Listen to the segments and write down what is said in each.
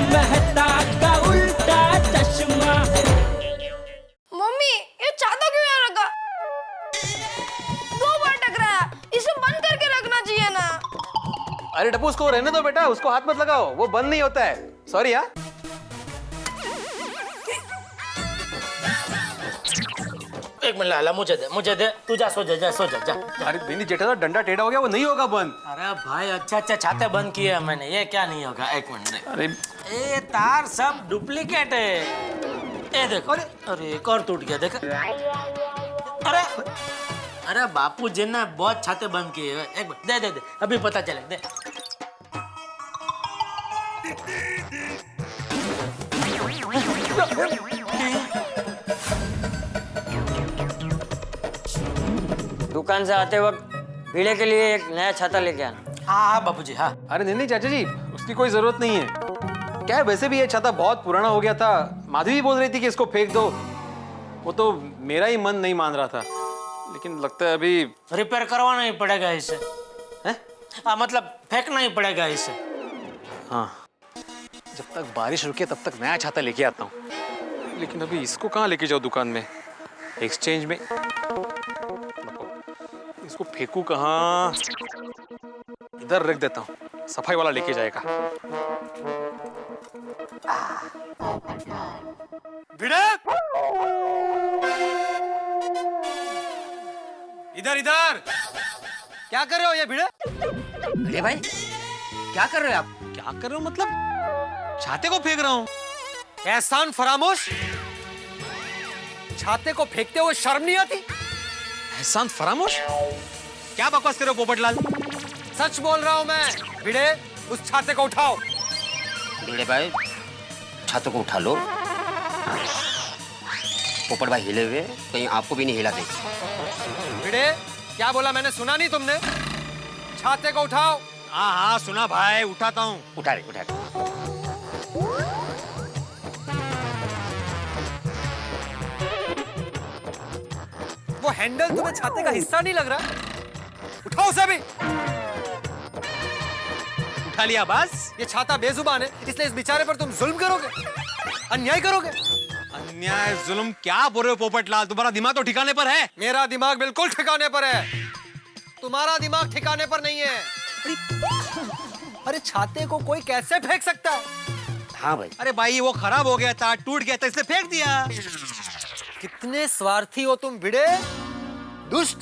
मेहता का उल्टा चश्मा। मम्मी ये छाता क्यों यहाँ रखा? 2 बार टकराया, इसे बंद करके रखना चाहिए ना। अरे टप्पू उसको रहने दो बेटा, उसको हाथ मत लगाओ, वो बंद नहीं होता है। सॉरी यार। एक मिनट लाला, मुझे दे, तू जा सो जा जा। अरे बेनी जेठा डंडा टेढ़ा हो गया, वो नहीं होगा बंद। अरे भाई अच्छा छाते बंद किए हैं मैंने, ये क्या नहीं होगा? एक मिनट दे। अरे ए तार सब डुप्लीकेट है, ये देखो। अरे एक और टूट गया, देखो। अरे बापू जी ने बहुत छाते बंद किए हैं। एक मिनट दे, अभी पता चले, दे। दुकान से आते वक्त भिड़े के लिए एक नया छाता लेके आना। हाँ बापू जी, हाँ। अरे नहीं चाचा जी, उसकी कोई जरूरत नहीं है। क्या है, वैसे भी ये छाता बहुत पुराना हो गया था। माधवी बोल रही थी कि इसको फेंक दो, वो तो मेरा ही मन नहीं मान रहा था, लेकिन लगता है अभी रिपेयर करवाना ही पड़ेगा इसे। है? मतलब फेंकना ही पड़ेगा इसे। हाँ, जब तक बारिश रुके तब तक नया छाता लेके आता हूँ, लेकिन अभी इसको कहाँ लेके जाऊँ दुकान में? एक्सचेंज में इसको फेंकू कहाँ? इधर रख देता हूँ, सफाई वाला लेके जाएगा। भिड़े, इधर इधर, क्या कर रहे हो ये भिड़े? अरे भाई क्या कर रहे हो आप? क्या कर रहे हो मतलब? छाते को फेंक रहा हूँ। एहसान फरामोश, छाते को फेंकते हुए शर्म नहीं आती? एहसान फरामोश, क्या बकवास कर रहे हो पोपटलाल? सच बोल रहा हूँ मैं। भिड़े, उस छाते को उठाओ। भिड़े भाई छातों को उठा लो। पोपट भाई हिले हुए, कहीं आपको भी नहीं हिला दे। भिड़े, क्या बोला मैंने, सुना नहीं तुमने? छाते को उठाओ। हाँ हाँ सुना भाई, उठाता हूँ। उठा रहे। वो हैंडल तुम्हें छाते का हिस्सा नहीं लग रहा? उठाओ उसे भी। उठा लिया बस। ये छाता बेजुबान है, इसलिए इस बेचारे पर तुम जुल्म करोगे, अन्याय करोगे। अन्याय जुल्म क्या बोल रहे हो पोपटलाल? तुम्हारा दिमाग तो ठिकाने पर है। मेरा दिमाग बिल्कुल ठिकाने पर है, तुम्हारा दिमाग ठिकाने पर नहीं है। अरे छाते को कोई कैसे फेंक सकता है? हाँ भाई। अरे भाई वो खराब हो गया था, टूट गया था, इसलिए फेंक दिया। कितने स्वार्थी हो तुम भिड़े, दुष्ट,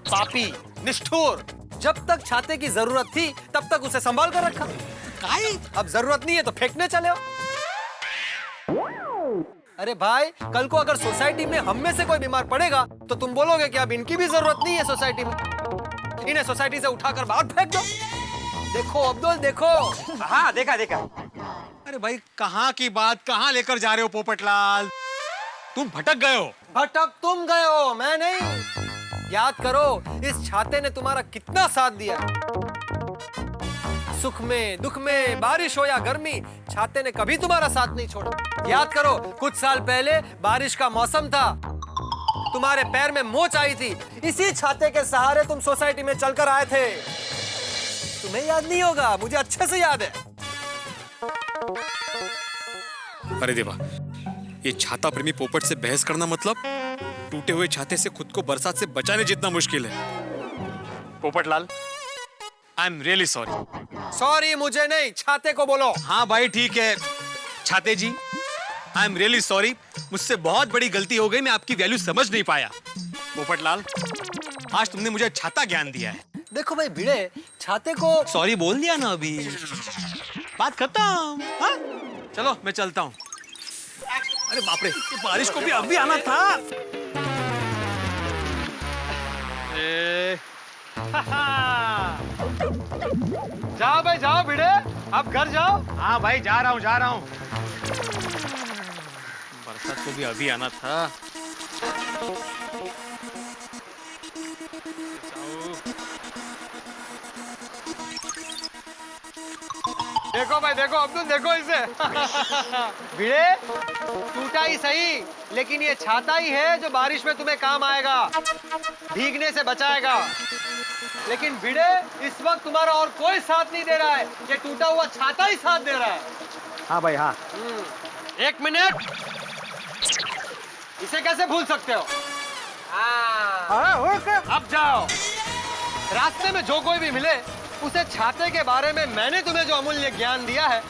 पापी, निष्ठुर। जब तक छाते की जरूरत थी तब तक उसे संभाल कर रखा, अब जरूरत नहीं है तो फेंकने चले हो। अरे भाई, कल को अगर सोसाइटी में हम में से कोई बीमार पड़ेगा तो तुम बोलोगे कि अब इनकी भी जरूरत नहीं है सोसाइटी में, इन्हें सोसाइटी से उठाकर बाहर फेंक दो। देखो अब्दुल, देखो। हाँ देखा। अरे भाई कहाँ की बात कहाँ लेकर जा रहे हो पोपटलाल? तुम भटक गए हो। भटक तुम गए हो, मैं नहीं। याद करो, इस छाते ने तुम्हारा कितना साथ दिया। सुख में दुख में, बारिश हो या गर्मी, छाते ने कभी तुम्हारा साथ नहीं छोड़ा। याद करो, कुछ साल पहले बारिश का मौसम था, तुम्हारे पैर में मोच आई थी, इसी छाते के सहारे तुम सोसाइटी में चलकर आए थे। तुम्हें याद नहीं होगा, मुझे अच्छे से याद है। अरे देवा, ये छाता प्रेमी पोपट से बहस करना मतलब टूटे हुए छाते से खुद को बरसात से बचाने जितना मुश्किल है। Popatlal, I am really sorry. Sorry मुझे नहीं, छाते को बोलो। हाँ भाई ठीक है छाते जी, आई एम रियली सॉरी। मुझसे बहुत बड़ी गलती हो गई, मैं आपकी वैल्यू समझ नहीं पाया। पोपटलाल, आज तुमने मुझे छाता ज्ञान दिया है। देखो भाई भिड़े, छाते को सॉरी बोल दिया ना, अभी बात खत्म। हाँ? चलो मैं चलता हूँ। अरे बाप रे, बारिश को भी अभी आना था। जाओ भाई जाओ भिड़े, अब घर जाओ। हाँ भाई जा रहा हूँ। बरसात को भी अभी आना था। देखो भाई देखो अब्दुल, देखो इसे। भिड़े, टूटा ही सही, लेकिन ये छाता ही है जो बारिश में तुम्हें काम आएगा, भीगने से बचाएगा। लेकिन भिड़े, इस वक्त तुम्हारा और कोई साथ नहीं दे रहा है, ये टूटा हुआ छाता ही साथ दे रहा है। हाँ भाई हाँ। 1 मिनट, इसे कैसे भूल सकते हो? अब जाओ। रास्ते में जो कोई भी मिले उसे छाते के बारे में मैंने तुम्हें जो अमूल्य ज्ञान दिया है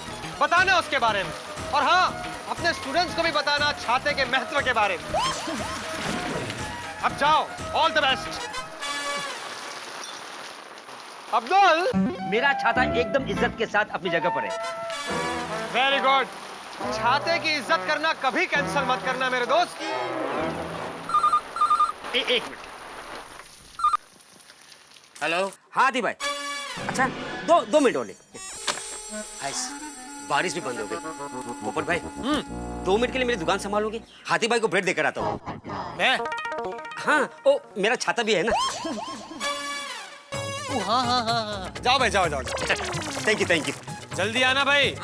बताना उसके बारे में, और हाँ, अपने स्टूडेंट्स को भी बताना छाते के महत्व के बारे में। अब जाओ, ऑल द बेस्ट। अब्दुल, मेरा छाता एकदम इज्जत के साथ अपनी जगह पर है। Very good. छाते की इज्जत करना कभी कैंसिल मत करना मेरे दोस्त। एक मिनट। हेलो। हाँ आदि भाई। अच्छा, दो मिनट ओनली। बारिश भी बंद हो गई। पोपट भाई, 2 मिनट के लिए मेरी दुकान संभालोगे? हाथी भाई को ब्रेड देकर आता हूँ। मैं? हाँ, ओ मेरा छाता भी है ना। हाँ। जाओ भाई, जाओ। Thank you. जल्दी आना भाई।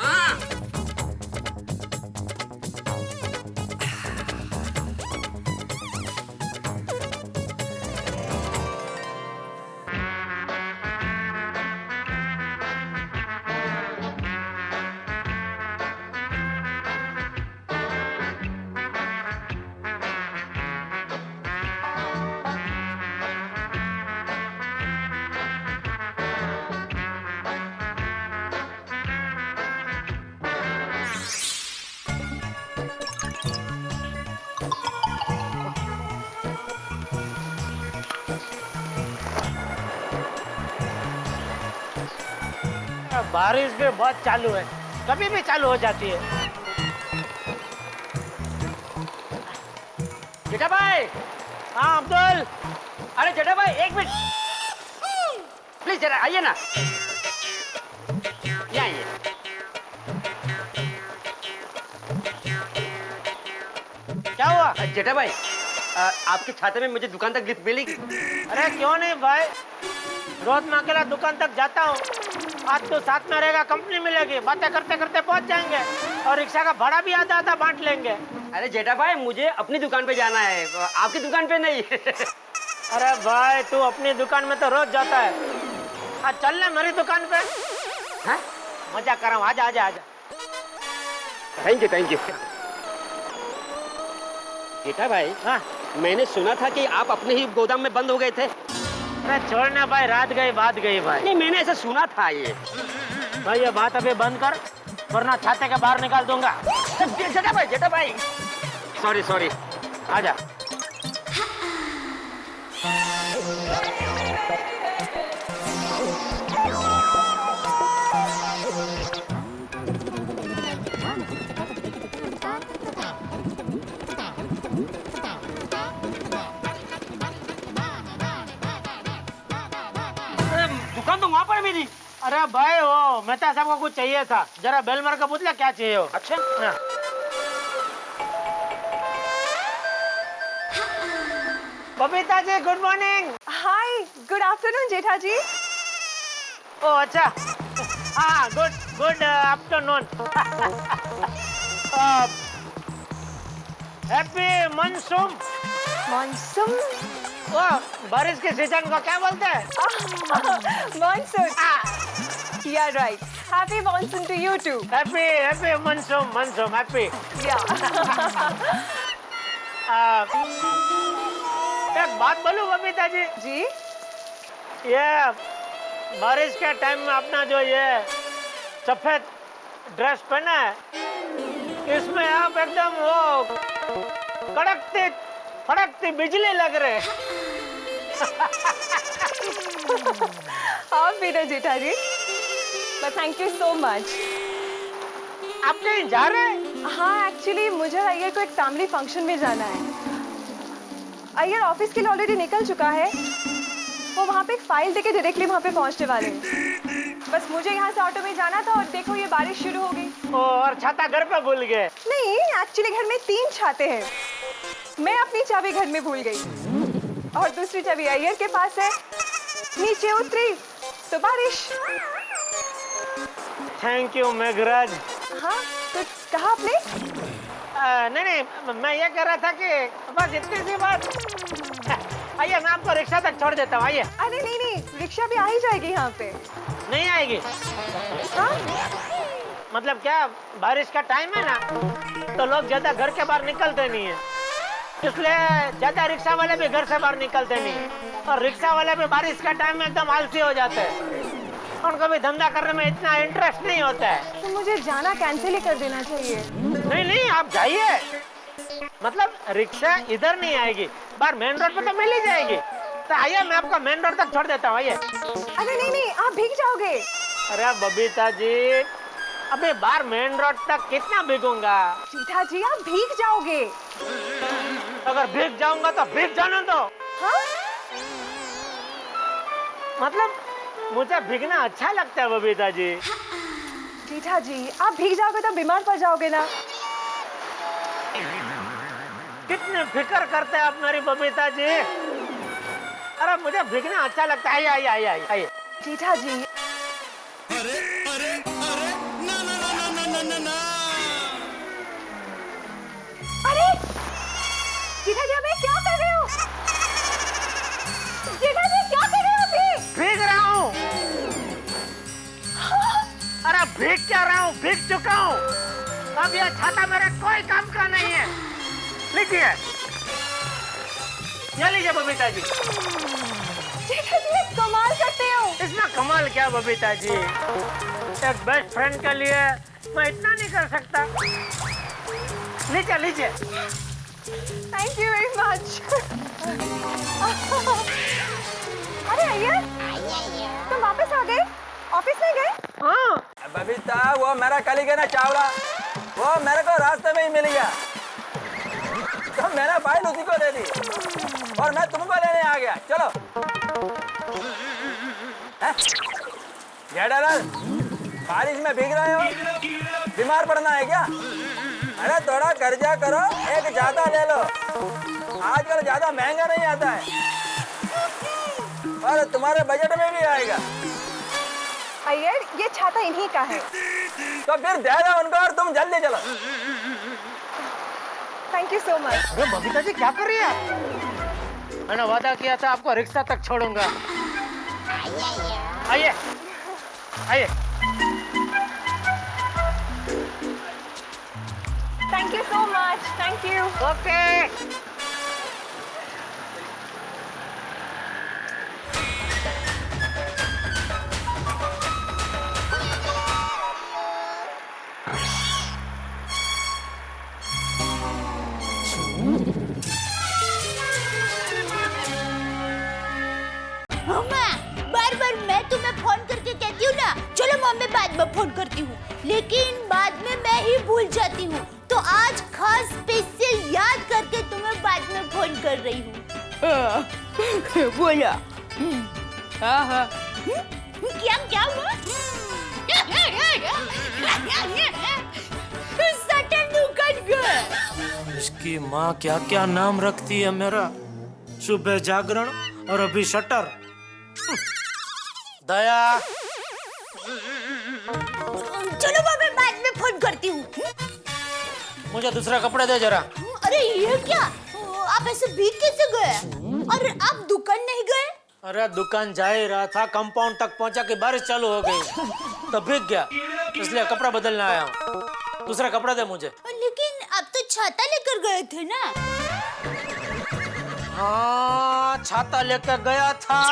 बारिश भी बहुत चालू है, कभी भी चालू हो जाती है। जेठा भाई। हाँ अब्दुल। अरे जेठा भाई, 1 मिनट प्लीज, जरा आइए ना। ये आइए। क्या हुआ? जेठा भाई, आपके छाते में मुझे दुकान तक लिफ्ट मिलेगी? अरे क्यों नहीं भाई, रोज मैं अकेला दुकान तक जाता हूँ। आज तो साथ में रहेगा, कंपनी मिलेगी, बातें करते करते पहुंच जाएंगे, और रिक्शा का भाड़ा भी आधा बांट लेंगे। अरे जेठा भाई, मुझे अपनी दुकान पे जाना है, आपकी दुकान पे नहीं। अरे भाई, तू अपनी दुकान में तो रोज जाता है, आज चल ले मेरी दुकान पे। हाँ? मजा कर रहा हूँ, आजा। Thank you. जेठा भाई, हाँ? मैंने सुना था कि आप अपने ही गोदाम में बंद हो गए थे। अरे छोड़ना भाई, रात गई बात गई भाई। नहीं, मैंने ऐसा सुना था। ये भाई ये बात अभी बंद कर, वरना छाते के बाहर निकाल दूंगा। जेठा भाई, सॉरी। आजा। दुकान तो वहाँ पर है मेरी। अरे भाई, वो मेहता साहब को कुछ चाहिए था, जरा बेल मार के पूछ ले क्या चाहिए हो। अच्छा। हाँ। Babita ji, good morning. हाय, गुड आफ्टरनून जेठा जी। ओ अच्छा, हाँ good afternoon. Happy monsoon. Monsoon? वो बारिश के सीजन को क्या बोलते हैं? Monsoon. You are right. Happy monsoon to you too. Happy monsoon happy. Yeah. एक बात बोलूं बबीता जी? जी? ये बारिश के टाइम में अपना जो ये सफेद ड्रेस पहना है, इसमें आप एकदम वो कड़कती फड़कती बिजली लग रहे। आप भी ना जेठा जी। But thank you so much. आप कहीं जा रहे हैं? हाँ, एक्चुअली मुझे अय्यर को एक फैमिली फंक्शन में जाना है। अय्यर ऑफिस के लिए ऑलरेडी निकल चुका है, वो वहाँ पे एक फाइल देके डायरेक्टली वहाँ पे पहुँचने वाले हैं। बस मुझे यहाँ से ऑटो में जाना था, और देखो ये बारिश शुरू हो गई। और छाता घर पे भूल गए? नहीं, एक्चुअली घर में 3 छाते हैं। मैं अपनी चाबी घर में भूल गई, और दूसरी चाबी अय्यर के पास है। नीचे उतरी तो बारिश। Thank you Meghraj. हाँ, तो कहा आपने? नहीं, मैं ये कह रहा था कि बस इतनी सी बात। आइए, मैं आपको रिक्शा तक छोड़ देता हूँ, आइए। अरे नहीं, रिक्शा भी आ ही जाएगी यहाँ पे। नहीं आएगी? हाँ? मतलब क्या, बारिश का टाइम है ना, तो लोग ज्यादा घर के बाहर निकलते नहीं है, इसलिए ज्यादा रिक्शा वाले भी घर से बाहर निकलते नहीं, और रिक्शा वाले भी बारिश का टाइम में एकदम आलसी हो जाते हैं, उनको भी धंधा करने में इतना इंटरेस्ट नहीं होता है। तो मुझे जाना कैंसिल ही कर देना चाहिए। नहीं नहीं, आप जाइए, मतलब रिक्शा इधर नहीं आएगी, बाहर मेन रोड पे तो मिल ही जाएगी। तो आइए, मैं आपको मेन रोड तक छोड़ देता हूँ, आइए। अरे नहीं नहीं, आप भीग जाओगे। अरे बबीता जी, अबे बाहर मेन रोड तक कितना भीगूंगा? जीठा जी, आप भीग जाओगे। अगर भीग जाऊंगा तो भीग जाने दो। हाँ? मतलब मुझे भीगना अच्छा लगता है बबीता जी। जीठा जी, आप भीग जाओगे तो बीमार पड़ जाओगे ना। कितनी फिक्र करते हैं आप मेरी बबीता जी। अरे मुझे भीगना अच्छा लगता है, आइए आइए आइए आइए। जीठा जी, अरे जीठा जी, अबे क्या कर रहे हो? जीठा जी, क्या कर रहे हो अभी? भीग रहा हूँ। अरे भीग क्या रहा हूँ, भीग चुका हूँ। अब यह छाता मेरे कोई काम का नहीं है। लीजिए, ये लीजिए बबीता जी। जीठा जी, कमाल करते हो। इसमें कमाल क्या बबीता जी, एक बेस्ट फ्रेंड के लिए मैं इतना नहीं कर सकता। लीजिए लीजिए। Thank you very much. अरे अय्यर, तुम वापस आ गए? ऑफिस नहीं गए? हाँ, बबीता, वो मेरा कलीग है ना चावड़ा, वो मेरे को रास्ते में ही मिल गया, तो मैंने फाइल उसी को दे दी और मैं तुमको लेने आ गया। चलो। जेठालाल, बारिश में भीग रहे हो, बीमार पड़ना है क्या? अरे थोड़ा कर्जा करो, एक छाता ले लो, आजकल ज्यादा महंगा नहीं आता है और तुम्हारे बजट में भी आएगा। अय्यर, ये छाता इन्हीं का है। तो फिर दे दो उनको और तुम जल्दी चलो। Thank you so much. अरे बबीता जी क्या कर रही है? मैंने वादा किया था आपको रिक्शा तक छोड़ूंगा। आइए आइए। Thank you so much. Thank you. Okay. बार-बार मैं तुम्हें फोन करके कहती हूँ ना, चलो मम्मी बाद में फोन करती हूँ, लेकिन बाद में मैं ही भूल जाती हूँ। तो आज खास स्पेशल याद करके तुम्हें बाद में फोन कर रही हूँ। बोला। हाँ। क्या क्या हुआ? सटर दुकान गया। इसकी माँ क्या क्या नाम रखती है मेरा। सुबह जागरण और अभी शटर। दया। चलो मैं बाद में फोन करती हूँ। मुझे दूसरा कपड़े दे जरा। अरे ये क्या? आप ऐसे भीग कैसे गए? और आप दुकान नहीं गए? अरे दुकान जा ही रहा था, कंपाउंड तक पहुंचा कि बारिश चालू हो गई, तो भीग गया, इसलिए कपड़ा बदलने आया हूँ। दूसरा कपड़ा दे मुझे। लेकिन आप तो छाता लेकर गए थे ना? हाँ, छाता लेकर गया था,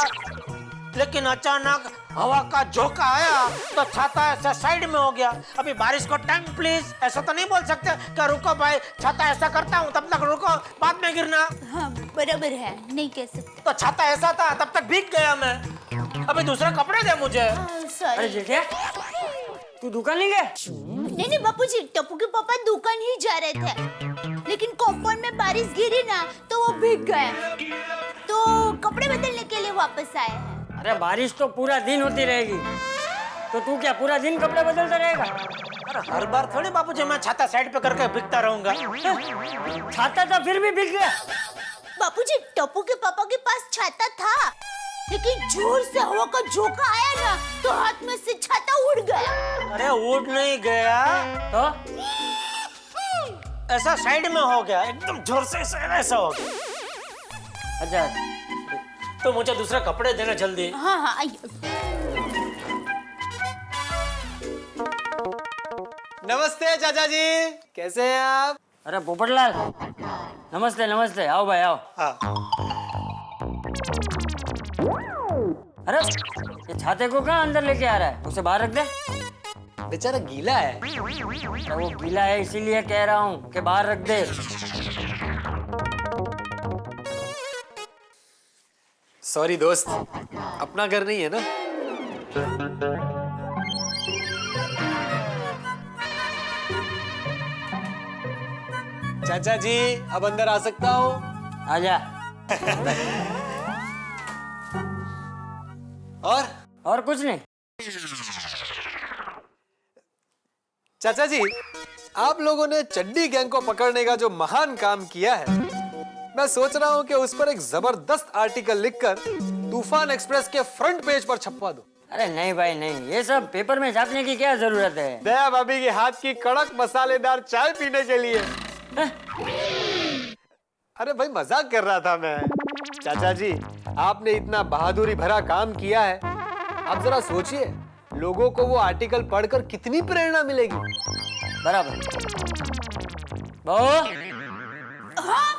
लेकिन अचानक हवा का झोंका आया तो छाता ऐसा साइड में हो गया। अभी बारिश को टाइम प्लीज, ऐसा तो नहीं बोल सकते कि रुको भाई, छाता ऐसा करता हूँ, तब तक रुको, बाद में गिरना। हाँ बराबर है, नहीं कह सकते। तो छाता ऐसा था, तब तक भीग गया मैं। अभी दूसरा कपड़े दे मुझे। सॉरी। जेठे, तू दुकान नहीं गया? नहीं बापूजी, टप्पू के पापा दुकान ही जा रहे थे, लेकिन कंपाउंड में बारिश गिरी ना तो वो भीग गए, तो कपड़े बदलने के लिए वापस आए हैं। अरे बारिश तो पूरा दिन होती रहेगी, तो तू क्या पूरा दिन कपड़े बदलता रहेगा? अरे हर बार थोड़ी बापूजी मैं छाता साइड पे करके भीगता रहूंगा। छाता तो फिर भी भीग गया। बापूजी, टप्पू के पापा के पास छाता था, लेकिन जोर से हवा का झोंका आया ना तो हाथ में से छाता उड़ गया। अरे उड़ नहीं गया, तो ऐसा साइड में हो गया, एकदम जोर से ऐसा हो गया। अच्छा, तो मुझे दूसरा कपड़े देना जल्दी। हाँ आइए। नमस्ते चाचा जी, कैसे हैं आप? अरे पोपटलाल, नमस्ते नमस्ते, आओ भाई आओ। हाँ। अरे ये छाते को कहाँ अंदर लेके आ रहा है? उसे बाहर रख दे। बेचारा गीला है। तो वो गीला है इसीलिए कह रहा हूँ कि बाहर रख दे। सॉरी दोस्त, अपना घर नहीं है ना। चाचा जी, अब अंदर आ सकता हूँ? आजा। और कुछ नहीं। चाचा जी, आप लोगों ने चड्डी गैंग को पकड़ने का जो महान काम किया है, मैं सोच रहा हूँ कि उस पर एक जबरदस्त आर्टिकल लिखकर तूफान एक्सप्रेस के फ्रंट पेज पर छपवा दो। अरे नहीं भाई नहीं, ये सब पेपर में छापने की क्या जरूरत है? दया भाभी के हाथ की कड़क मसालेदार चाय पीने के लिए। अरे भाई मजाक कर रहा था मैं। चाचा जी, आपने इतना बहादुरी भरा काम किया है, आप जरा सोचिए लोगों को वो आर्टिकल पढ़कर कितनी प्रेरणा मिलेगी। बराबर। बहू, हाँ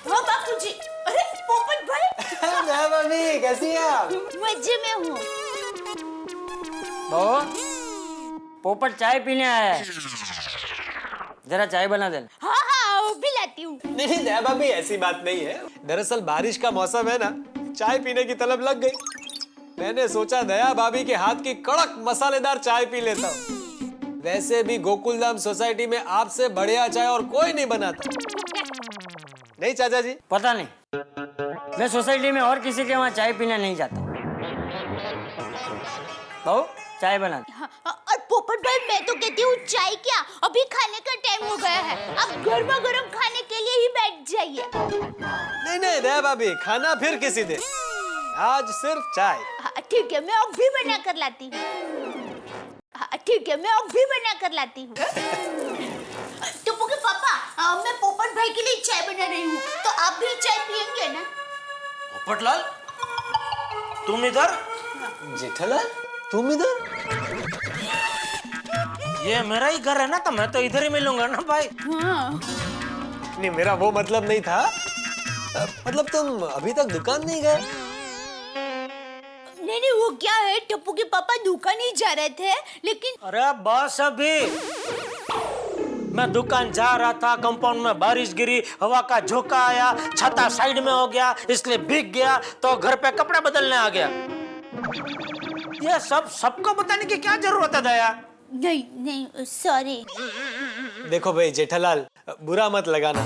बापूजी। अरे पोपट भाई। दया भाभी, कैसी हैं आप? मजे में हूँ। बहू, पोपट चाय पीने आया है, जरा चाय बना देना। हाँ हाँ वो भी लाती हूँ। नहीं दया भाभी, ऐसी बात नहीं है। दरअसल बारिश का मौसम है ना, चाय पीने की तलब लग गई। मैंने सोचा दया भाभी के हाथ की कड़क मसालेदार चाय पी लेता हूँ। वैसे भी गोकुलधाम सोसाइटी में आपसे बढ़िया चाय और कोई नहीं बनाता। नहीं चाचा जी? पता नहीं, मैं सोसाइटी में और किसी के वहाँ चाय पीने नहीं जाता। बहू, चाय बना दे। हाँ, और पोपट भाई मैं तो कहती हूँ चाय क्या, अभी खाने का टाइम हो गया है, आप गर्मा गर्म खाने के लिए ही बैठ जाइए। नहीं नहीं दया भाभी, खाना फिर किसी दिन, आज सिर्फ चाय। ठीक है, मैं अब भी बना कर लाती हूँ। ठीक है, मैं अब भी बना कर लाती हूँ। टप्पू के पापा, मैं पोपट भाई के लिए चाय बना रही हूँ, तो आप भी चाय पियेंगे ना? पोपटलाल, तुम इधर? जेठालाल, तुम इधर? ये मेरा ही घर है ना, तो मैं तो इधर ही मिलूंगा ना भाई। हाँ। नहीं, मेरा वो मतलब नहीं था। मतलब तुम अभी तक दुकान नहीं गए? नहीं वो क्या है, टप्पू के पापा दुकान ही जा रहे थे, लेकिन अरे बस अभी मैं दुकान जा रहा था, कंपाउंड में बारिश गिरी, हवा का झोंका आया, छाता साइड में हो गया, इसलिए भीग गया, तो घर पे कपड़े बदलने आ गया। ये सब सबको बताने की क्या जरूरत है दया? नहीं सॉरी। देखो भाई जेठालाल, बुरा मत लगाना,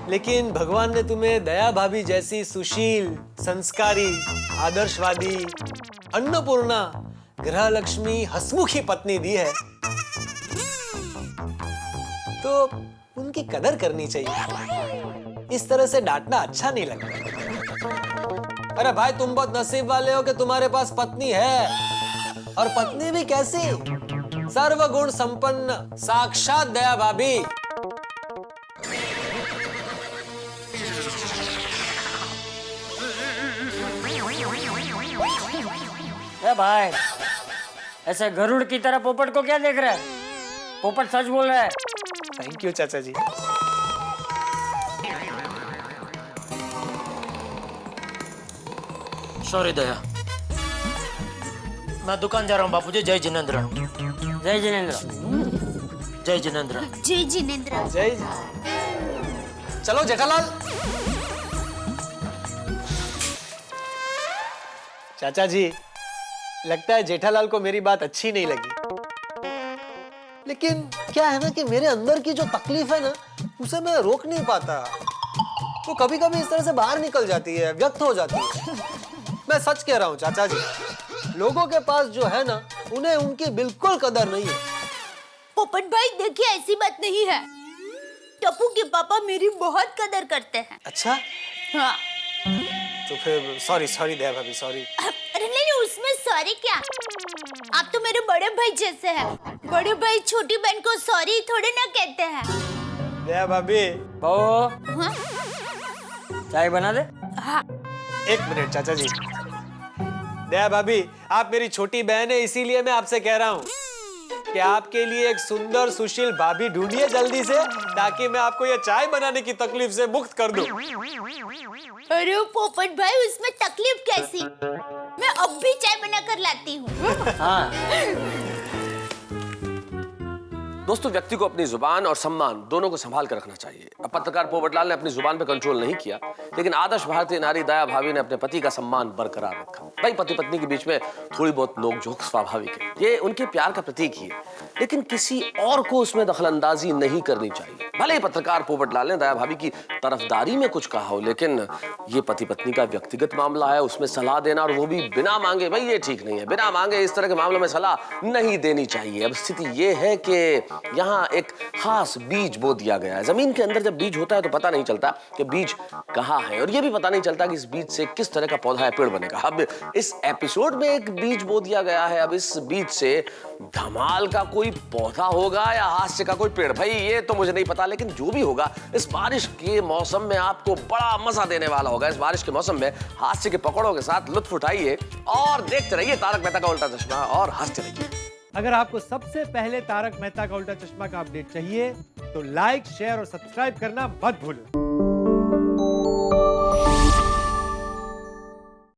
लेकिन भगवान ने तुम्हें दया भाभी जैसी सुशील, संस्कारी, आदर्शवादी, अन्नपूर्णा, गृह लक्ष्मी, हंसमुखी पत्नी दी है, तो उनकी कदर करनी चाहिए। इस तरह से डांटना अच्छा नहीं लगता। अरे भाई, तुम बहुत नसीब वाले हो कि तुम्हारे पास पत्नी है, और पत्नी भी कैसी, सर्वगुण संपन्न, साक्षात दया भाभी। ए भाई, ऐसे गरुड़ की तरह पोपट को क्या देख रहा है? पोपट सच बोल रहा है। थैंक यू चाचा जी। सॉरी दया, मैं दुकान जा रहा हूँ बापूजी। जय जिनेंद्र। जय जिनेंद्र। जय जिनेंद्र। जय जिनेंद्र। जय। चलो जेठालाल। चाचा जी, लगता है जेठालाल को मेरी बात अच्छी नहीं लगी, लेकिन क्या है ना कि मेरे अंदर की जो तकलीफ है ना, उसे मैं रोक नहीं पाता। वो कभी कभी इस तरह से बाहर निकल जाती है, व्यक्त हो जाती है। मैं सच कह रहा हूँ चाचा जी, लोगों के पास जो है ना, उन्हें उनकी बिल्कुल कदर नहीं है। पोपट भाई देखिए, ऐसी बात नहीं है, टप्पू के पापा मेरी बहुत कदर करते हैं। अच्छा? हाँ। तो फिर सॉरी दया भाभी, सॉरी। अरे नहीं, उसमें सॉरी क्या, आप तो मेरे बड़े भाई जैसे हैं। बड़े भाई छोटी बहन को सॉरी थोड़े ना कहते हैं। दया भाभी। बहू, हाँ? चाय बना दे। हाँ। एक मिनट चाचा जी। दया भाभी, आप मेरी छोटी बहन है, इसीलिए मैं आपसे कह रहा हूँ। कि आपके लिए एक सुंदर सुशील भाभी ढूंढिए जल्दी से, ताकि मैं आपको ये चाय बनाने की तकलीफ से मुक्त कर दूं। अरे पोपट भाई, उसमें तकलीफ कैसी? मैं अब भी चाय बना कर लाती हूँ। हाँ दोस्तों, व्यक्ति को अपनी जुबान और सम्मान दोनों को संभाल कर रखना चाहिए। अब पत्रकार पोपटलाल ने अपनी जुबान पे कंट्रोल नहीं किया, लेकिन आदर्श भारतीय नारी दया भाभी ने अपने पति का सम्मान बरकरार रखा। भाई, पति पत्नी के बीच में थोड़ी बहुत नोकझोंक स्वाभाविक है, ये उनके प्यार का प्रतीक ही है, लेकिन किसी और को उसमें दखलंदाजी नहीं करनी चाहिए। भले ही पत्रकार पोपटलाल ने दया भाभी की तरफदारी में कुछ कहा हो, लेकिन ये पति पत्नी का व्यक्तिगत मामला है, उसमें सलाह देना और वो भी बिना मांगे, भाई ये ठीक नहीं है। बिना मांगे इस तरह के मामलों में सलाह नहीं देनी चाहिए। अब स्थिति ये है कि यहाँ एक खास बीज बो दिया गया है। जमीन के अंदर जब बीज होता है तो पता नहीं चलता कि बीज कहाँ है, और ये भी पता नहीं चलता कि इस बीज से किस तरह का पौधा या पेड़ बनेगा। अब इस एपिसोड में एक बीज बो दिया गया है। अब इस बीज से धमाल का कोई पौधा होगा या हास्य का कोई पेड़, भाई ये तो मुझे नहीं पता, लेकिन जो भी होगा इस बारिश के मौसम में आपको बड़ा मजा देने वाला होगा। इस बारिश के मौसम में हास्य के पकड़ों के साथ लुत्फ उठाइए और देखते रहिए तारक मेहता का उल्टा चश्मा और हंसते रहिए। अगर आपको सबसे पहले तारक मेहता का उल्टा चश्मा का अपडेट चाहिए तो लाइक, शेयर और सब्सक्राइब करना मत भूलो।